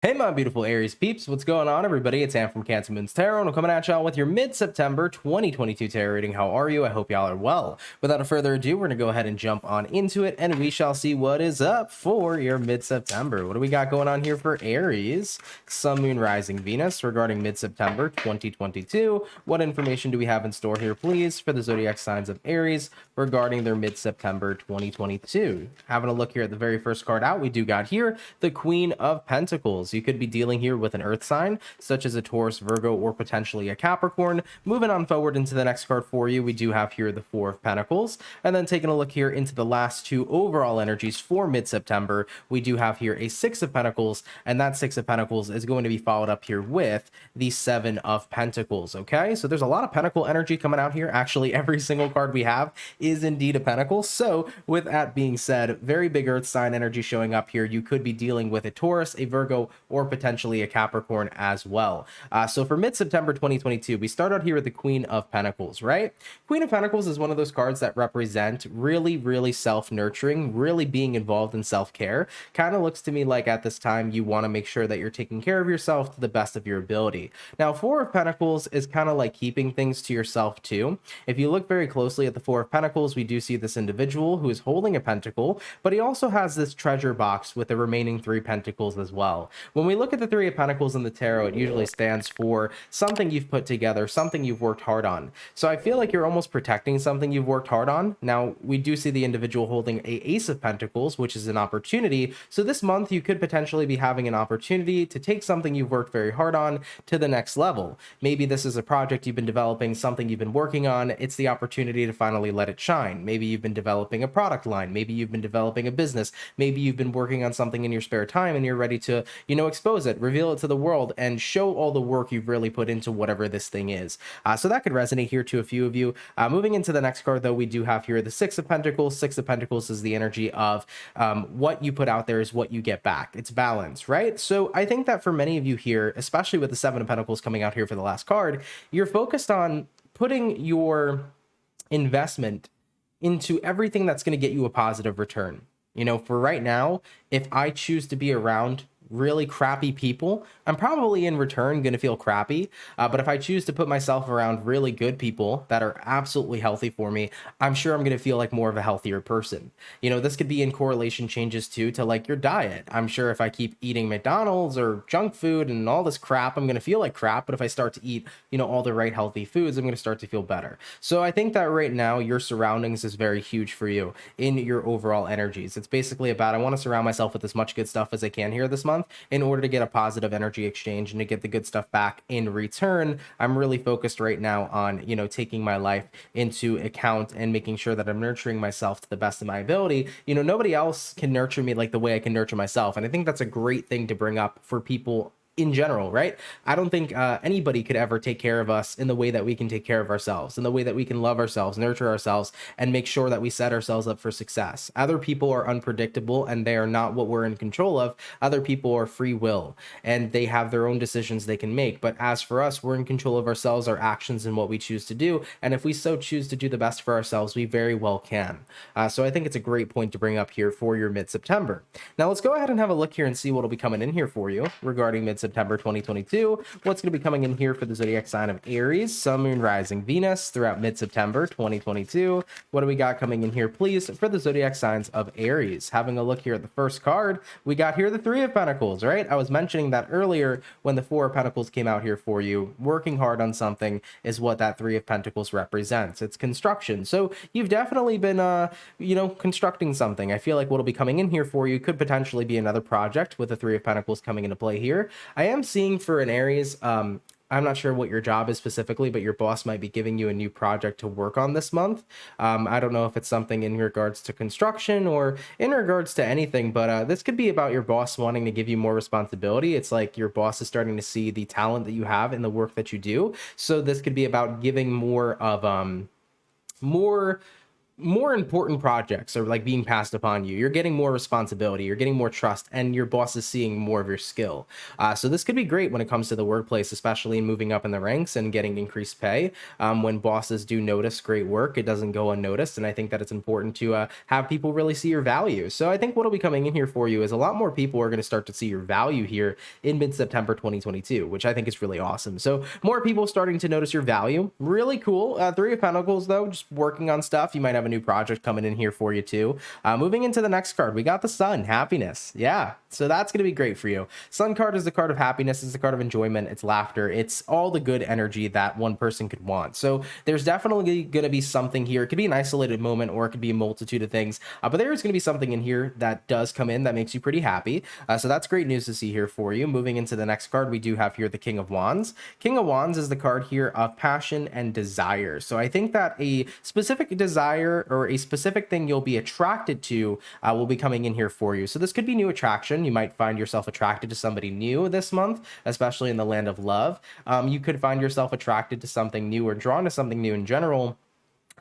Hey, my beautiful Aries peeps. What's going on, everybody? It's Sam from CancerMoonsTarot, and I'm coming at y'all with your mid-September 2022 tarot reading. How are you? I hope y'all are well. Without further ado, we're going to go ahead and jump on into it, and we shall see what is up for your mid-September. What do we got going on here for Aries? Sun, Moon, Rising, Venus regarding mid-September 2022. What information do we have in store here, please, for the zodiac signs of Aries regarding their mid-September 2022? Having a look here at the very first card out, we do got here the Queen of Pentacles. You could be dealing here with an earth sign, such as a Taurus, Virgo, or potentially a Capricorn. Moving on forward into the next card for you, we do have here the Four of Pentacles. And then taking a look here into the last two overall energies for mid-September, we do have here a Six of Pentacles, and that Six of Pentacles is going to be followed up here with the Seven of Pentacles, okay? So there's a lot of Pentacle energy coming out here. Actually, every single card we have is indeed a Pentacle. So with that being said, very big earth sign energy showing up here. You could be dealing with a Taurus, a Virgo, or potentially a Capricorn as well. So for mid-September 2022, we start out here with the Queen of Pentacles, right? Queen of Pentacles is one of those cards that represent really self-nurturing, really being involved in self-care. Kind of looks to me like at this time you want to make sure that you're taking care of yourself to the best of your ability. Now, Four of Pentacles is kind of like keeping things to yourself too. If you look very closely at the Four of Pentacles, we do see this individual who is holding a pentacle, but he also has this treasure box with the remaining three pentacles as well. When we look at the Three of Pentacles in the tarot, it usually stands for something you've put together, something you've worked hard on. So I feel like you're almost protecting something you've worked hard on. Now, we do see the individual holding a Ace of Pentacles, which is an opportunity. So this month, you could potentially be having an opportunity to take something you've worked very hard on to the next level. Maybe this is a project you've been developing, something you've been working on. It's the opportunity to finally let it shine. Maybe you've been developing a product line. Maybe you've been developing a business. Maybe you've been working on something in your spare time and you're ready to, expose it, reveal it to the world, and show all the work you've really put into whatever this thing is. So that could resonate here to a few of you. Moving into the next card, though, we do have here the Six of Pentacles. Six of Pentacles is the energy of what you put out there is what you get back. It's balance, right? So I think that for many of you here, especially with the Seven of Pentacles coming out here for the last card, you're focused on putting your investment into everything that's going to get you a positive return. For right now, if I choose to be around really crappy people, I'm probably in return going to feel crappy. But if I choose to put myself around really good people that are absolutely healthy for me, I'm sure I'm going to feel like more of a healthier person. This could be in correlation changes too to like your diet. I'm sure if I keep eating McDonald's or junk food and all this crap, I'm going to feel like crap. But if I start to eat, all the right healthy foods, I'm going to start to feel better. So I think that right now your surroundings is very huge for you in your overall energies. It's basically about, I want to surround myself with as much good stuff as I can here this month in order to get a positive energy exchange and to get the good stuff back in return. I'm really focused right now on, taking my life into account and making sure that I'm nurturing myself to the best of my ability. Nobody else can nurture me like the way I can nurture myself. And I think that's a great thing to bring up for people in general, right? I don't think anybody could ever take care of us in the way that we can take care of ourselves, in the way that we can love ourselves, nurture ourselves, and make sure that we set ourselves up for success. Other people are unpredictable and they are not what we're in control of. Other people are free will and they have their own decisions they can make. But as for us, we're in control of ourselves, our actions, and what we choose to do. And if we so choose to do the best for ourselves, we very well can. So I think it's a great point to bring up here for your mid-September. Now let's go ahead and have a look here and see what will be coming in here for you regarding mid-September 2022. What's going to be coming in here for the zodiac sign of Aries, Sun, Moon, Rising, Venus throughout mid-September 2022. What do we got coming in here, please, for the zodiac signs of Aries? Having a look here at the first card, we got here the Three of Pentacles, right? I was mentioning that earlier when the Four of Pentacles came out here for you. Working hard on something is what that Three of Pentacles represents. It's construction. So you've definitely been, constructing something. I feel like what'll be coming in here for you could potentially be another project with the Three of Pentacles coming into play here. I am seeing for an Aries, I'm not sure what your job is specifically, but your boss might be giving you a new project to work on this month. I don't know if it's something in regards to construction or in regards to anything, but this could be about your boss wanting to give you more responsibility. It's like your boss is starting to see the talent that you have in the work that you do. So this could be about giving more of, more more important projects are like being passed upon you. You're getting more responsibility, you're getting more trust, and your boss is seeing more of your skill. So this could be great when it comes to the workplace, especially moving up in the ranks and getting increased pay. When bosses do notice great work, it doesn't go unnoticed, and I think that it's important to have people really see your value. So I think what'll be coming in here for you is a lot more people are going to start to see your value here in mid-September 2022, which I think is really awesome. So more people starting to notice your value, really cool. Three of Pentacles though, just working on stuff. You might have a new project coming in here for you too. Moving into the next card, we got the Sun, happiness. Yeah, so that's going to be great for you. Sun card is the card of happiness. It's the card of enjoyment. It's laughter. It's all the good energy that one person could want. So there's definitely going to be something here. It could be an isolated moment, or it could be a multitude of things. But there is going to be something in here that does come in that makes you pretty happy. So that's great news to see here for you. Moving into the next card, we do have here the King of Wands. King of Wands is the card here of passion and desire. So I think that a specific desire or a specific thing you'll be attracted to will be coming in here for you. So this could be new attraction. You might find yourself attracted to somebody new this month, especially in the land of love. You could find yourself attracted to something new or drawn to something new in general,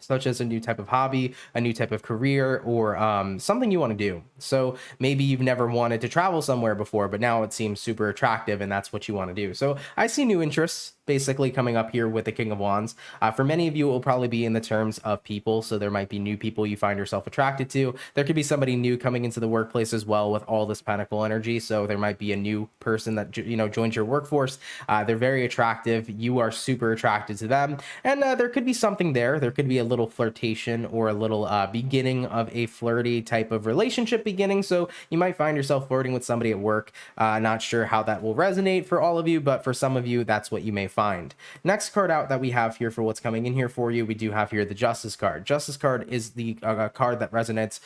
such as a new type of hobby, a new type of career, or something you want to do. So maybe you've never wanted to travel somewhere before, but now it seems super attractive and that's what you want to do. So I see new interests basically coming up here with the King of Wands. For many of you, it will probably be in the terms of people. So there might be new people you find yourself attracted to. There could be somebody new coming into the workplace as well with all this Pentacle energy. So there might be a new person that, joins your workforce. They're very attractive. You are super attracted to them. And there could be something there. There could be a little flirtation or a little beginning of a flirty type of relationship beginning. So you might find yourself flirting with somebody at work. Not sure how that will resonate for all of you, but for some of you, that's what you may find. Next card out that we have here for what's coming in here for you, we do have here the Justice card. Justice card is the card that resonates,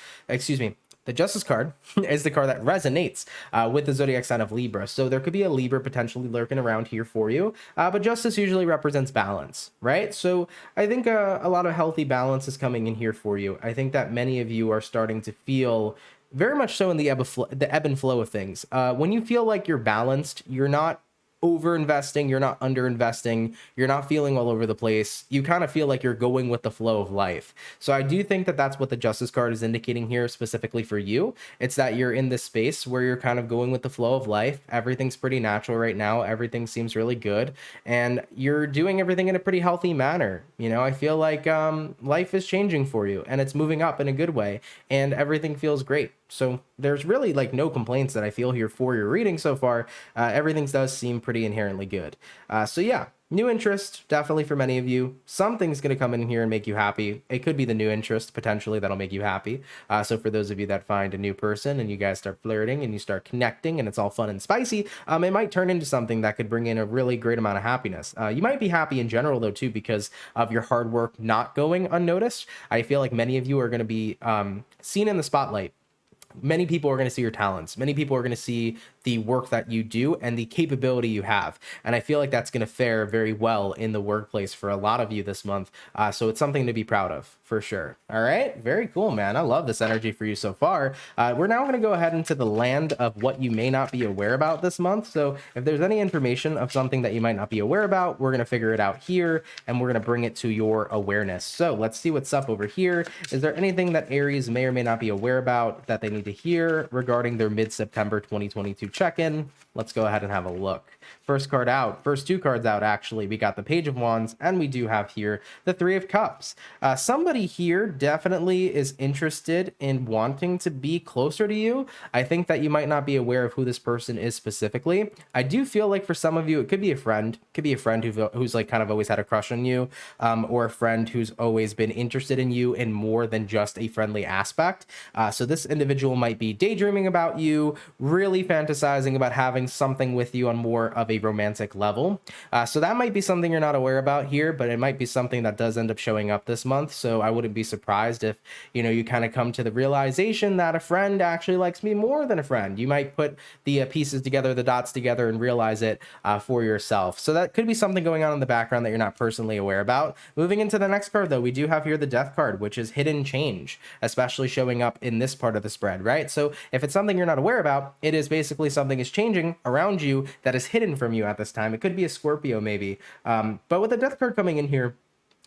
the Justice card is the card that resonates with the zodiac sign of Libra. So there could be a Libra potentially lurking around here for you, but Justice usually represents balance, right? So I think a lot of healthy balance is coming in here for you. I think that many of you are starting to feel very much so in the ebb and flow of things. When you feel like you're balanced, you're not over investing, you're not under investing, you're not feeling all over the place. You kind of feel like you're going with the flow of life. So I do think that that's what the Justice card is indicating here specifically for you. It's that you're in this space where you're kind of going with the flow of life. Everything's pretty natural right now. Everything seems really good, and you're doing everything in a pretty healthy manner. I feel like life is changing for you and it's moving up in a good way and everything feels great. So there's really like no complaints that I feel here for your reading so far. Everything does seem pretty inherently good. So yeah, new interest, definitely for many of you. Something's going to come in here and make you happy. It could be the new interest potentially that'll make you happy. So for those of you that find a new person and you guys start flirting and you start connecting and it's all fun and spicy, it might turn into something that could bring in a really great amount of happiness. You might be happy in general though too because of your hard work not going unnoticed. I feel like many of you are going to be seen in the spotlight. Many people are going to see your talents. Many people are going to see the work that you do and the capability you have. And I feel like that's going to fare very well in the workplace for a lot of you this month. So it's something to be proud of for sure. All right. Very cool, man. I love this energy for you so far. We're now going to go ahead into the land of what you may not be aware about this month. So if there's any information of something that you might not be aware about, we're going to figure it out here and we're going to bring it to your awareness. So let's see what's up over here. Is there anything that Aries may or may not be aware about that they need to hear regarding their mid-September 2022 check-in? Let's go ahead and have a look. First two cards out, actually, we got the Page of Wands, and we do have here the Three of Cups. Somebody here definitely is interested in wanting to be closer to you. I think that you might not be aware of who this person is specifically. I do feel like for some of you, it could be a friend. Could be a friend who's like kind of always had a crush on you, or a friend who's always been interested in you in more than just a friendly aspect. So this individual might be daydreaming about you, really fantasizing about having something with you on more of a romantic level. So that might be something you're not aware about here, but it might be something that does end up showing up this month. So I wouldn't be surprised if, you kind of come to the realization that a friend actually likes me more than a friend. You might put the pieces together, the dots together, and realize it for yourself. So that could be something going on in the background that you're not personally aware about. Moving into the next card, though, we do have here the Death card, which is hidden change, especially showing up in this part of the spread, right? So if it's something you're not aware about, it is basically something is changing around you that is hidden from you at this time. It could be a Scorpio maybe. But with the Death card coming in here,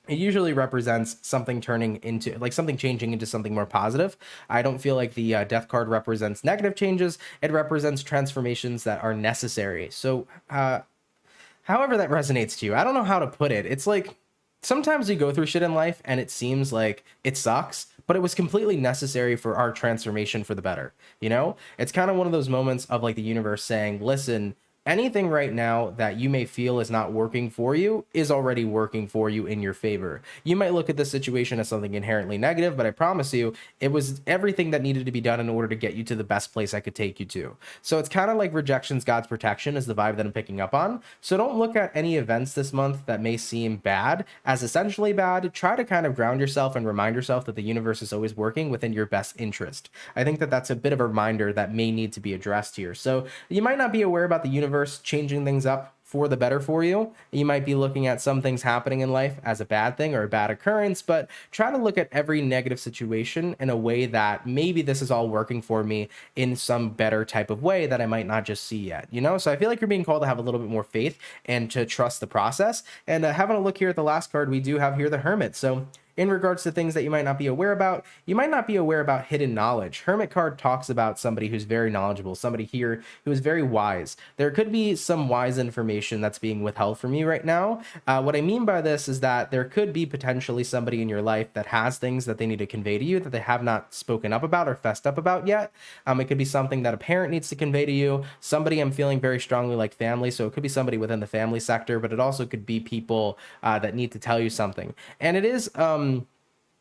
it usually represents something turning into like something changing into something more positive. I don't feel like the death card represents negative changes. It represents transformations that are necessary. So however that resonates to you, I don't know how to put it. It's like sometimes we go through shit in life and it seems like it sucks, but it was completely necessary for our transformation for the better. You know, it's kind of one of those moments of like the universe saying, listen, anything right now that you may feel is not working for you is already working for you in your favor. You might look at this situation as something inherently negative, but I promise you, it was everything that needed to be done in order to get you to the best place I could take you to. So it's kind of like rejection's God's protection is the vibe that I'm picking up on. So don't look at any events this month that may seem bad as essentially bad. Try to kind of ground yourself and remind yourself that the universe is always working within your best interest. I think that that's a bit of a reminder that may need to be addressed here. So you might not be aware about the universe changing things up for the better for you. You might be looking at some things happening in life as a bad thing or a bad occurrence, but try to look at every negative situation in a way that maybe this is all working for me in some better type of way that I might not just see yet, you know? So I feel like you're being called to have a little bit more faith and to trust the process. And having a look here at the last card, we do have here the Hermit. So in regards to things that you might not be aware about, you might not be aware about hidden knowledge. Hermit card talks about somebody who's very knowledgeable, somebody here who is very wise. There could be some wise information that's being withheld from you right now. What I mean by this is that there could be potentially somebody in your life that has things that they need to convey to you that they have not spoken up about or fessed up about yet. It could be something that a parent needs to convey to you. Somebody I'm feeling very strongly like family, so it could be somebody within the family sector, but it also could be people that need to tell you something. And it is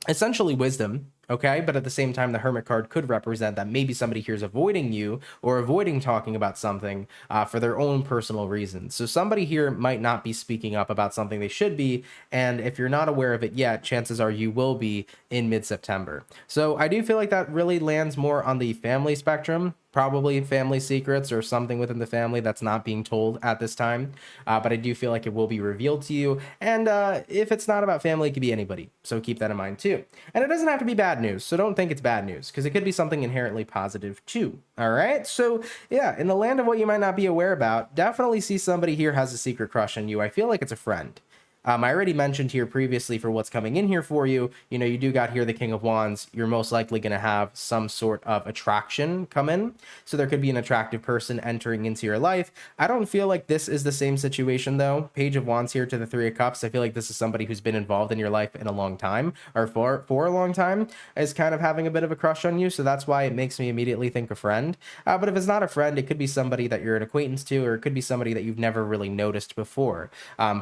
essentially wisdom, okay? But at the same time, the Hermit card could represent that maybe somebody here is avoiding you or avoiding talking about something for their own personal reasons. So somebody here might not be speaking up about something they should be, and if you're not aware of it yet, chances are you will be in mid-September. So I do feel like that really lands more on the family spectrum, probably family secrets or something within the family that's not being told at this time. But I do feel like it will be revealed to you. And if it's not about family, it could be anybody. So keep that in mind too. And it doesn't have to be bad news. So don't think it's bad news because it could be something inherently positive too. All right. So yeah, in the land of what you might not be aware about, definitely see somebody here has a secret crush on you. I feel like it's a friend. I already mentioned here previously for what's coming in here for you, you know, you do got here the King of Wands. You're most likely going to have some sort of attraction come in. So there could be an attractive person entering into your life. I don't feel like this is the same situation though. Page of Wands here to the Three of Cups. I feel like this is somebody who's been involved in your life in a long time or for a long time is kind of having a bit of a crush on you. So that's why it makes me immediately think a friend. But if it's not a friend, it could be somebody that you're an acquaintance to, or it could be somebody that you've never really noticed before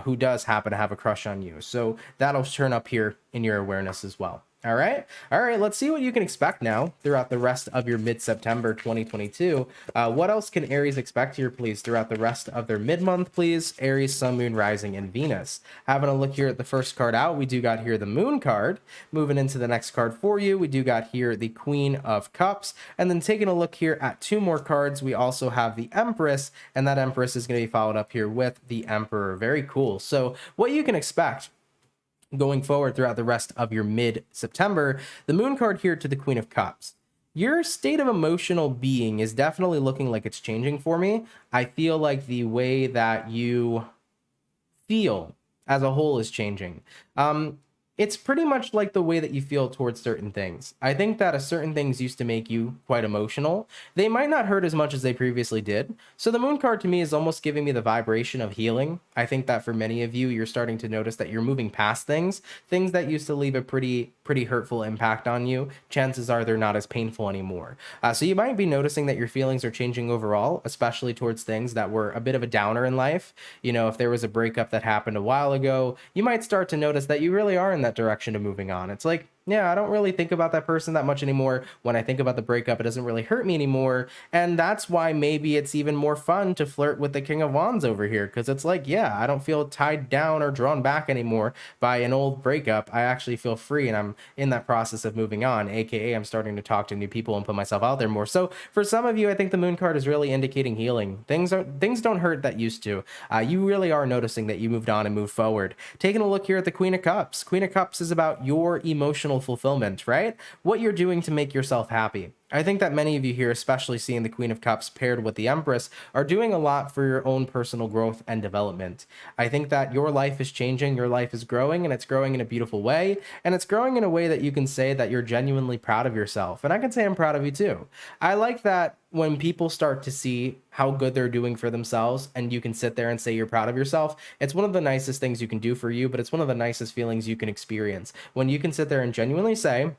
who does happen to have a crush on you. So that'll turn up here in your awareness as well. All right. Let's see what you can expect now throughout the rest of your mid-September 2022. What else can Aries expect here, please, throughout the rest of their mid-month, please? Aries, Sun, Moon, Rising, and Venus. Having a look here at the first card out, we do got here the Moon card. Moving into the next card for you, we do got here the Queen of Cups. And then taking a look here at two more cards, we also have the Empress, and that Empress is going to be followed up here with the Emperor. Very cool. So what you can expect going forward throughout the rest of your mid-September, the Moon card here to the Queen of Cups. Your state of emotional being is definitely looking like it's changing for me. I feel like the way that you feel as a whole is changing. It's pretty much like the way that you feel towards certain things. I think that certain things used to make you quite emotional. They might not hurt as much as they previously did. So the Moon card to me is almost giving me the vibration of healing. I think that for many of you, you're starting to notice that you're moving past things that used to leave a pretty hurtful impact on you. Chances are they're not as painful anymore. So you might be noticing that your feelings are changing overall, especially towards things that were a bit of a downer in life. You know, if there was a breakup that happened a while ago, you might start to notice that you really are in that direction of moving on. It's like, yeah, I don't really think about that person that much anymore. When I think about the breakup, it doesn't really hurt me anymore. And that's why maybe it's even more fun to flirt with the King of Wands over here. Because it's like, yeah, I don't feel tied down or drawn back anymore by an old breakup. I actually feel free and I'm in that process of moving on. AKA I'm starting to talk to new people and put myself out there more. So for some of you, I think the Moon card is really indicating healing. Things don't hurt that used to. You really are noticing that you moved on and moved forward. Taking a look here at the Queen of Cups. Queen of Cups is about your emotional fulfillment, right? What you're doing to make yourself happy. I think that many of you here, especially seeing the Queen of Cups paired with the Empress, are doing a lot for your own personal growth and development. I think that your life is changing, your life is growing, and it's growing in a beautiful way. And it's growing in a way that you can say that you're genuinely proud of yourself. And I can say I'm proud of you too. I like that when people start to see how good they're doing for themselves and you can sit there and say you're proud of yourself. It's one of the nicest things you can do for you, but it's one of the nicest feelings you can experience when you can sit there and genuinely say,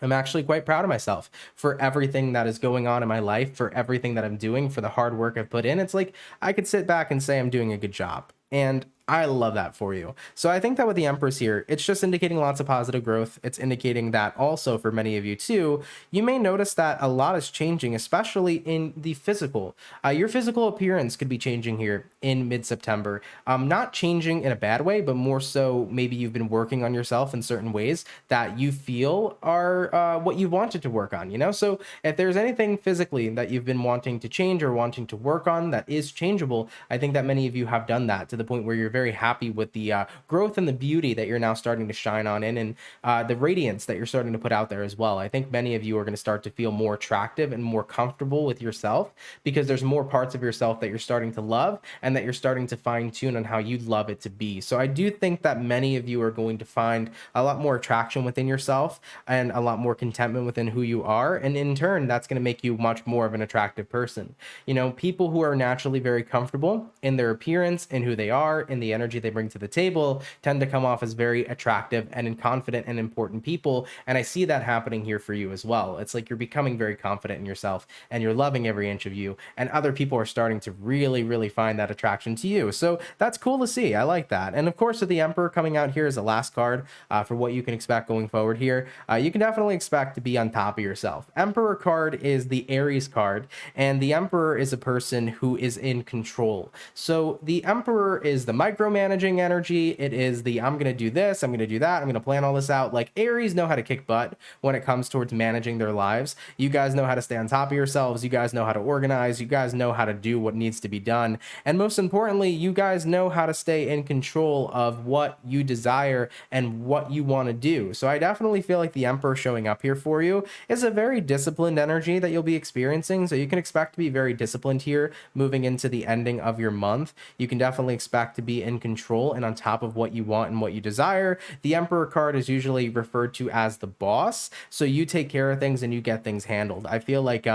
I'm actually quite proud of myself for everything that is going on in my life, for everything that I'm doing, for the hard work I've put in. It's like I could sit back and say I'm doing a good job. And I love that for you. So I think that with the Empress here, it's just indicating lots of positive growth. It's indicating that also for many of you too, you may notice that a lot is changing, especially in the physical. Your physical appearance could be changing here in mid-September. Not changing in a bad way, but more so maybe you've been working on yourself in certain ways that you feel are what you wanted to work on, you know? So if there's anything physically that you've been wanting to change or wanting to work on that is changeable, I think that many of you have done that to the point where you're very happy with the growth and the beauty that you're now starting to shine on in, and the radiance that you're starting to put out there as well. I think many of you are going to start to feel more attractive and more comfortable with yourself because there's more parts of yourself that you're starting to love and that you're starting to fine tune on how you'd love it to be. So I do think that many of you are going to find a lot more attraction within yourself and a lot more contentment within who you are. And in turn, that's going to make you much more of an attractive person. You know, people who are naturally very comfortable in their appearance, in who they are, in the energy they bring to the table, tend to come off as very attractive and confident and important people. And I see that happening here for you as well. It's like you're becoming very confident in yourself and you're loving every inch of you. And other people are starting to really, really find that attraction to you. So that's cool to see. I like that. And of course, with the Emperor coming out here as the last card for what you can expect going forward here, you can definitely expect to be on top of yourself. Emperor card is the Aries card, and the Emperor is a person who is in control. So the Emperor is the micromanaging energy. It is the I'm going to do this, I'm going to do that, I'm going to plan all this out. Like Aries know how to kick butt when it comes towards managing their lives. You guys know how to stay on top of yourselves. You guys know how to organize. You guys know how to do what needs to be done. And most importantly, you guys know how to stay in control of what you desire and what you want to do. So I definitely feel like the Emperor showing up here for you is a very disciplined energy that you'll be experiencing. So you can expect to be very disciplined here moving into the ending of your month. You can definitely expect to be in control and on top of what you want and what you desire. The Emperor card is usually referred to as the boss. So you take care of things and you get things handled. I feel like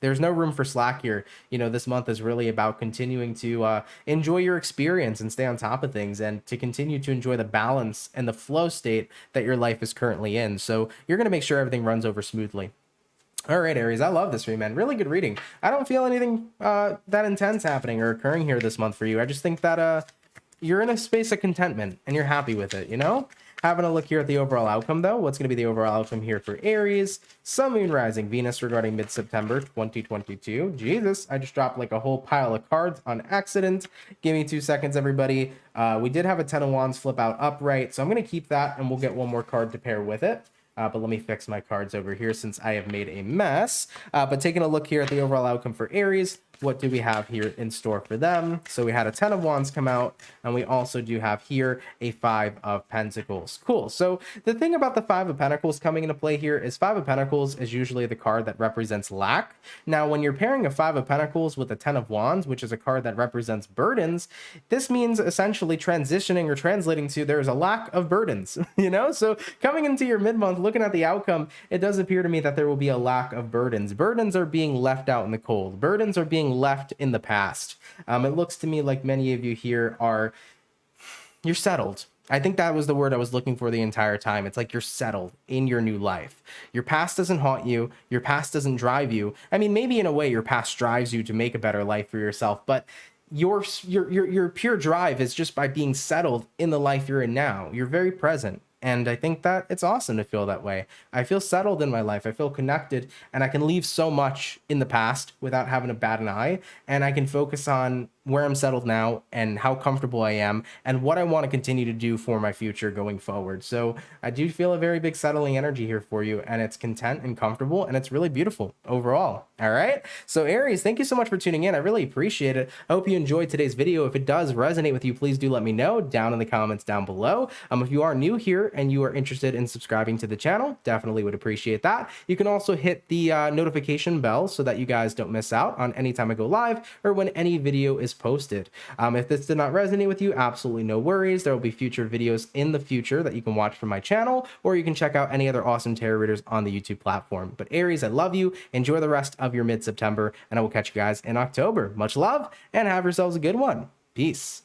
there's no room for slack here. You know, this month is really about continuing to enjoy your experience and stay on top of things and to continue to enjoy the balance and the flow state that your life is currently in. So you're going to make sure everything runs over smoothly. All right, Aries, I love this for you, man. Really good reading. I don't feel anything that intense happening or occurring here this month for you. I just think that you're in a space of contentment and you're happy with it, you know? Having a look here at the overall outcome, though. What's going to be the overall outcome here for Aries? Sun, Moon, Rising, Venus regarding mid-September 2022. Jesus, I just dropped like a whole pile of cards on accident. Give me 2 seconds, everybody. We did have a Ten of Wands flip out upright, so I'm going to keep that, and we'll get one more card to pair with it. But let me fix my cards over here since I have made a mess. But taking a look here at the overall outcome for Aries, what do we have here in store for them? So we had a Ten of Wands come out, and we also do have here a Five of Pentacles. Cool. So the thing about the Five of Pentacles coming into play here is Five of Pentacles is usually the card that represents lack. Now, when you're pairing a Five of Pentacles with a Ten of Wands, which is a card that represents burdens, this means essentially transitioning or translating to there's a lack of burdens, you know? So coming into your mid-month, looking at the outcome, it does appear to me that there will be a lack of burdens. Burdens are being left out in the cold. Burdens are being left in the past. It looks to me like many of you here you're settled. I think that was the word I was looking for the entire time. It's like you're settled in your new life. Your past doesn't haunt you. Your past doesn't drive you. I mean, maybe in a way your past drives you to make a better life for yourself, but your pure drive is just by being settled in the life you're in now. You're very present. And I think that it's awesome to feel that way. I feel settled in my life. I feel connected, and I can leave so much in the past without having to bat an eye. And I can focus on where I'm settled now and how comfortable I am and what I want to continue to do for my future going forward. So I do feel a very big settling energy here for you, and it's content and comfortable, and it's really beautiful overall. All right. So Aries, thank you so much for tuning in. I really appreciate it. I hope you enjoyed today's video. If it does resonate with you, please do let me know down in the comments down below. If you are new here and you are interested in subscribing to the channel, definitely would appreciate that. You can also hit the notification bell so that you guys don't miss out on any time I go live or when any video is posted. If this did not resonate with you, absolutely no worries. There will be future videos in the future that you can watch from my channel, or you can check out any other awesome tarot readers on the YouTube platform. But Aries, I love you. Enjoy the rest of your mid-September, and I will catch you guys in October. Much love, and have yourselves a good one. Peace.